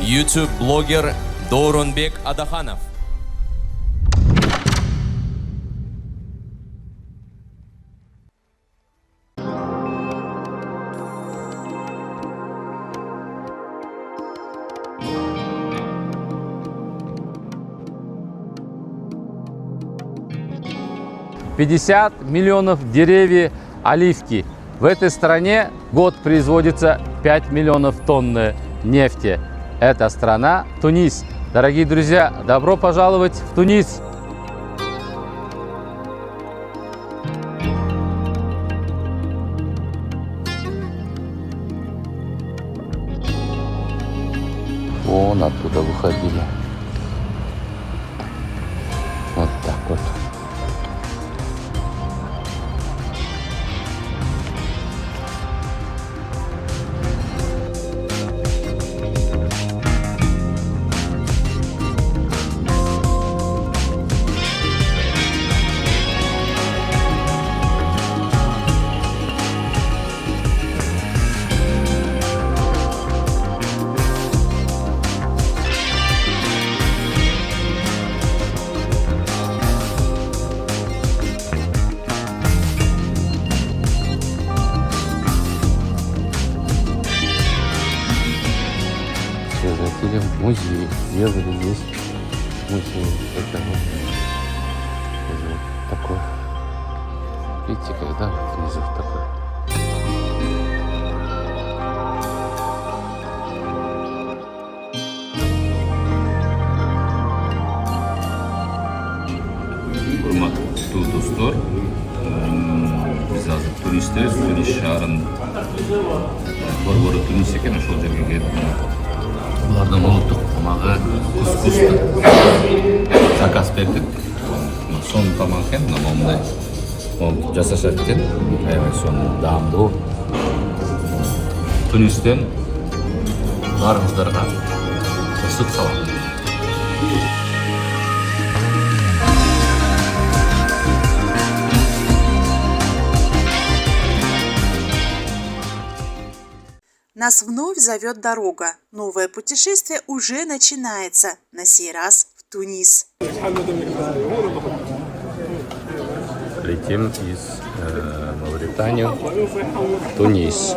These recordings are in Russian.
YouTube-блогер Доронбек Адаханов. «50 миллионов деревьев оливки». В этой стране год производится 5 миллионов тонн нефти. Это страна Тунис. Дорогие друзья, добро пожаловать в Тунис! Вон оттуда выходили. Вот так вот. Зайти в музей. Сделали здесь музей. Это вот такой. Видите, когда вот внизу такой. Урматтуу достор, биз азыр туристтер, Тунис шаарын борбору Тунис экен, ошол жерге келип булардын улуттук тамагы кускусту заказ бердик. Сонун тамак экен, мындай могу жасашат экен, аябай сонун даамдуу. Тунистен баарыңыздарга ысык салам. Нас вновь зовет дорога. Новое путешествие уже начинается. На сей раз в Тунис. Летим из Мавритании в Тунис.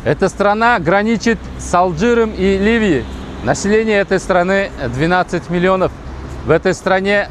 Эта страна граничит с Алжиром и Ливией. Население этой страны 12 миллионов. В этой стране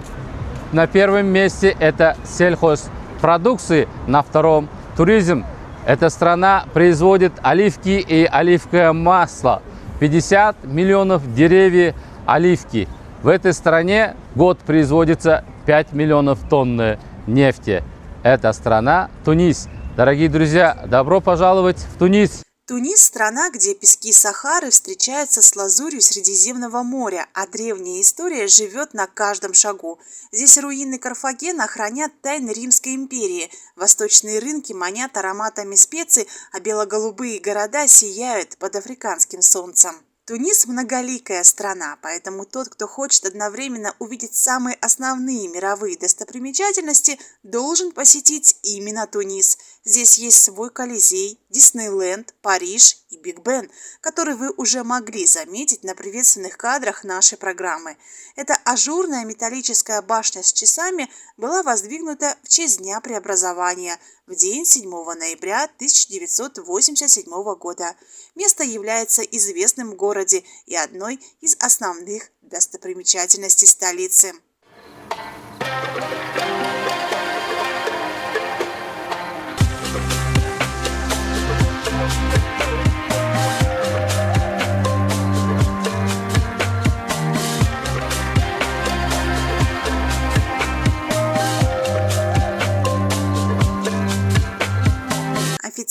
на первом месте это сельхозпродукции, на втором туризм. Эта страна производит оливки и оливковое масло. 50 миллионов деревьев оливки. В этой стране год производится 5 миллионов тонн нефти. Это страна Тунис. Дорогие друзья, добро пожаловать в Тунис! Тунис – страна, где пески Сахары встречаются с лазурью Средиземного моря, а древняя история живет на каждом шагу. Здесь руины Карфагена хранят тайны Римской империи, восточные рынки манят ароматами специй, а бело-голубые города сияют под африканским солнцем. Тунис – многоликая страна, поэтому тот, кто хочет одновременно увидеть самые основные мировые достопримечательности, должен посетить именно Тунис. Здесь есть свой Колизей, Диснейленд, Париж и Биг Бен, который вы уже могли заметить на приветственных кадрах нашей программы. Эта ажурная металлическая башня с часами была воздвигнута в честь Дня преобразования в день 7 ноября 1987 года. Место является известным в городе и одной из основных достопримечательностей столицы.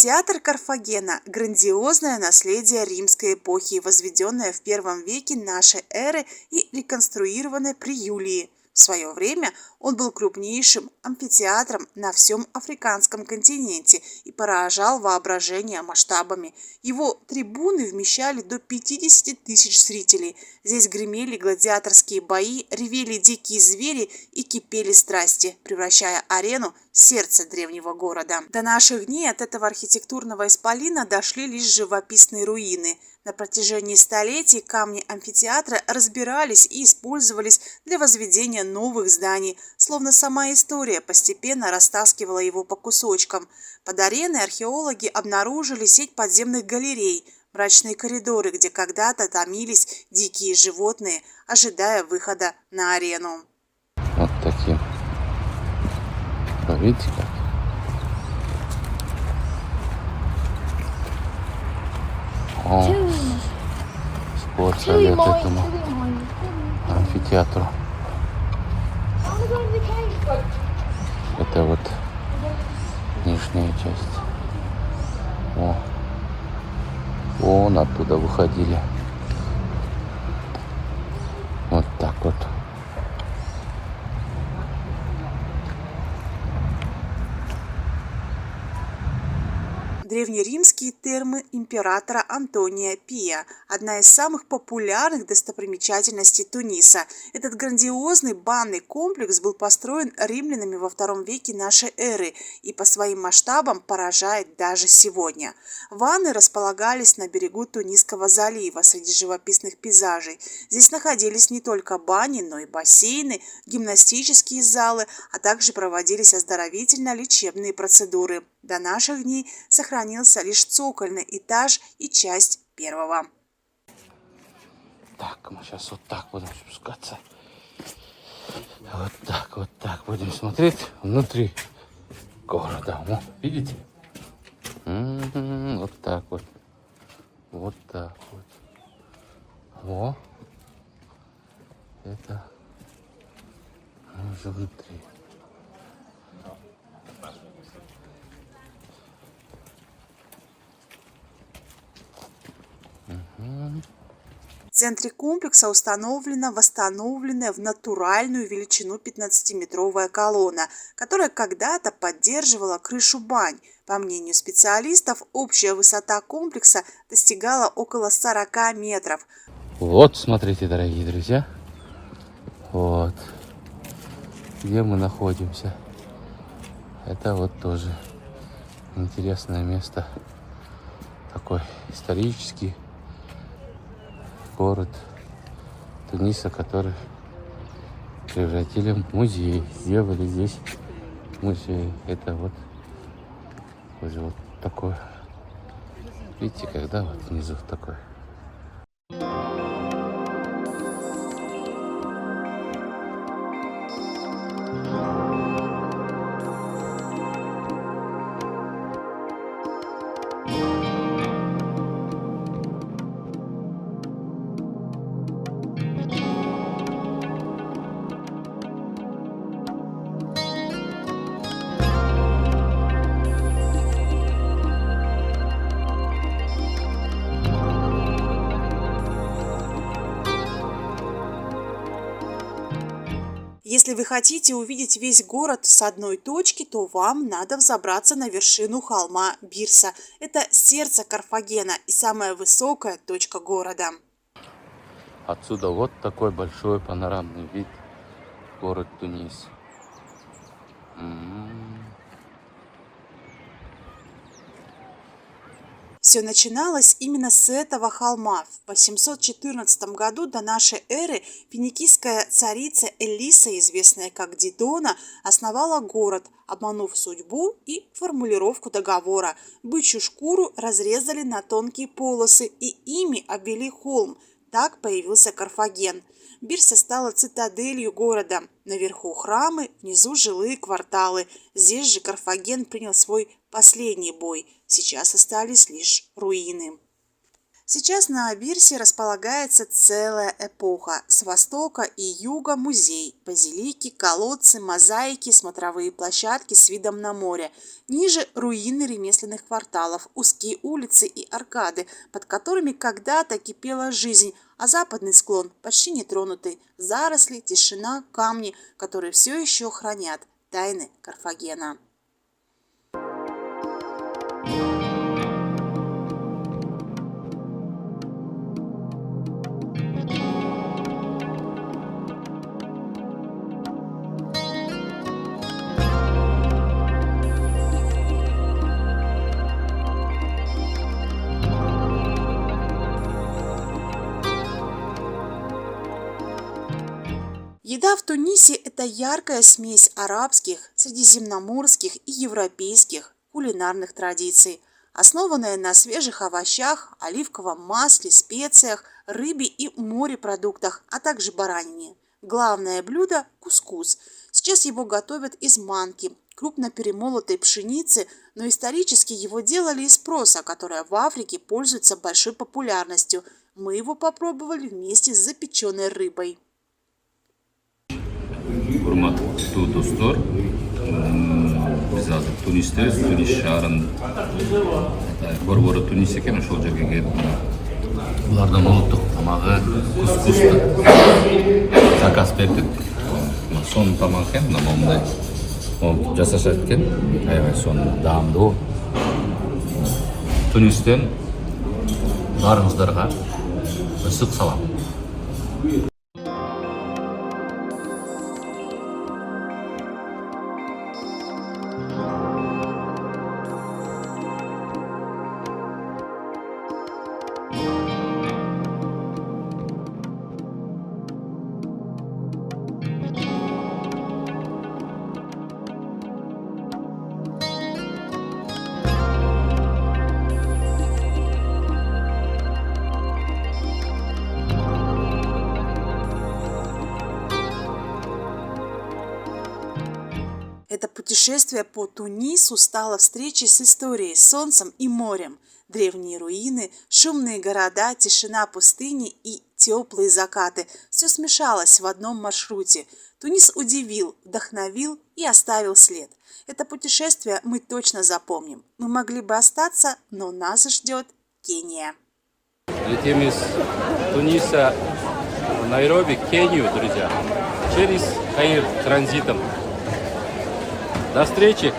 Амфитеатр Карфагена – грандиозное наследие римской эпохи, возведенное в первом веке нашей эры и реконструированное при Юлии. В свое время он был крупнейшим амфитеатром на всем африканском континенте и поражал воображение масштабами. Его трибуны вмещали до 50 тысяч зрителей. Здесь гремели гладиаторские бои, ревели дикие звери и кипели страсти, превращая арену в сердце древнего города. До наших дней от этого архитектурного исполина дошли лишь живописные руины. На протяжении столетий камни амфитеатра разбирались и использовались для возведения новых зданий, словно сама история постепенно растаскивала его по кусочкам. Под ареной археологи обнаружили сеть подземных галерей, мрачные коридоры, где когда-то томились дикие животные, ожидая выхода на арену. Вот таким. Видите как? О, спорт совет этому амфитеатру. Это вот нижняя часть. О, вон оттуда выходили. Вот так вот. Древнеримские термы императора Антония Пия – одна из самых популярных достопримечательностей Туниса. Этот грандиозный банный комплекс был построен римлянами во II веке нашей эры и по своим масштабам поражает даже сегодня. Ванны располагались на берегу Тунисского залива среди живописных пейзажей. Здесь находились не только бани, но и бассейны, гимнастические залы, а также проводились оздоровительно-лечебные процедуры. До наших дней сохранился лишь цокольный этаж и часть первого. Так, мы сейчас вот так будем спускаться. Вот так будем смотреть внутри города. О, видите? Вот так вот. Вот так вот. Во. Это мы уже внутри. В центре комплекса установлена восстановленная в натуральную величину 15-метровая колонна, которая когда-то поддерживала крышу бань. По мнению специалистов, общая высота комплекса достигала около 40 метров. Вот, смотрите, дорогие друзья. Вот. Где мы находимся. Это вот тоже интересное место. Такой исторический город Туниса, который превратили в музей. Сделали здесь музей. Это вот уже вот такой. Видите, когда вот внизу такой. Если вы хотите увидеть весь город с одной точки, то вам надо взобраться на вершину холма Бирса. Это сердце Карфагена и самая высокая точка города. Отсюда вот такой большой панорамный вид город Тунис. Все начиналось именно с этого холма. В 814 году до нашей эры финикийская царица Элиса, известная как Дидона, основала город, обманув судьбу и формулировку договора. Бычью шкуру разрезали на тонкие полосы и ими обвели холм. Так появился Карфаген. Бирса стала цитаделью города. Наверху храмы, внизу жилые кварталы. Здесь же Карфаген принял свой последний бой. Сейчас остались лишь руины. Сейчас на Бирсе располагается целая эпоха. С востока и юга музей, базилики, колодцы, мозаики, смотровые площадки с видом на море. Ниже руины ремесленных кварталов, узкие улицы и аркады, под которыми когда-то кипела жизнь, а западный склон почти нетронутый. Заросли, тишина, камни, которые все еще хранят тайны Карфагена. Еда в Тунисе – это яркая смесь арабских, средиземноморских и европейских кулинарных традиций, основанная на свежих овощах, оливковом масле, специях, рыбе и морепродуктах, а также баранине. Главное блюдо – кускус. Сейчас его готовят из манки, крупно перемолотой пшеницы, но исторически его делали из проса, которая в Африке пользуется большой популярностью. Мы его попробовали вместе с запеченной рыбой. Урматтуу достор, биз азыр Тунистебиз. Тунис шаарын борбору Тунис экен, ошол жерге келип булардын улуттук тамагы кускусту заказ бердик. Сонун тамак экен, мындай монтип жасашат экен, аябай сонун даамдуу. Тунистен баарыңыздарга ысык салам. Это путешествие по Тунису стало встречей с историей, солнцем и морем. Древние руины, шумные города, тишина пустыни и теплые закаты – все смешалось в одном маршруте. Тунис удивил, вдохновил и оставил след. Это путешествие мы точно запомним. Мы могли бы остаться, но нас ждет Кения. Летим из Туниса в Найроби, Кению, друзья, через Каир транзитом. До встречи!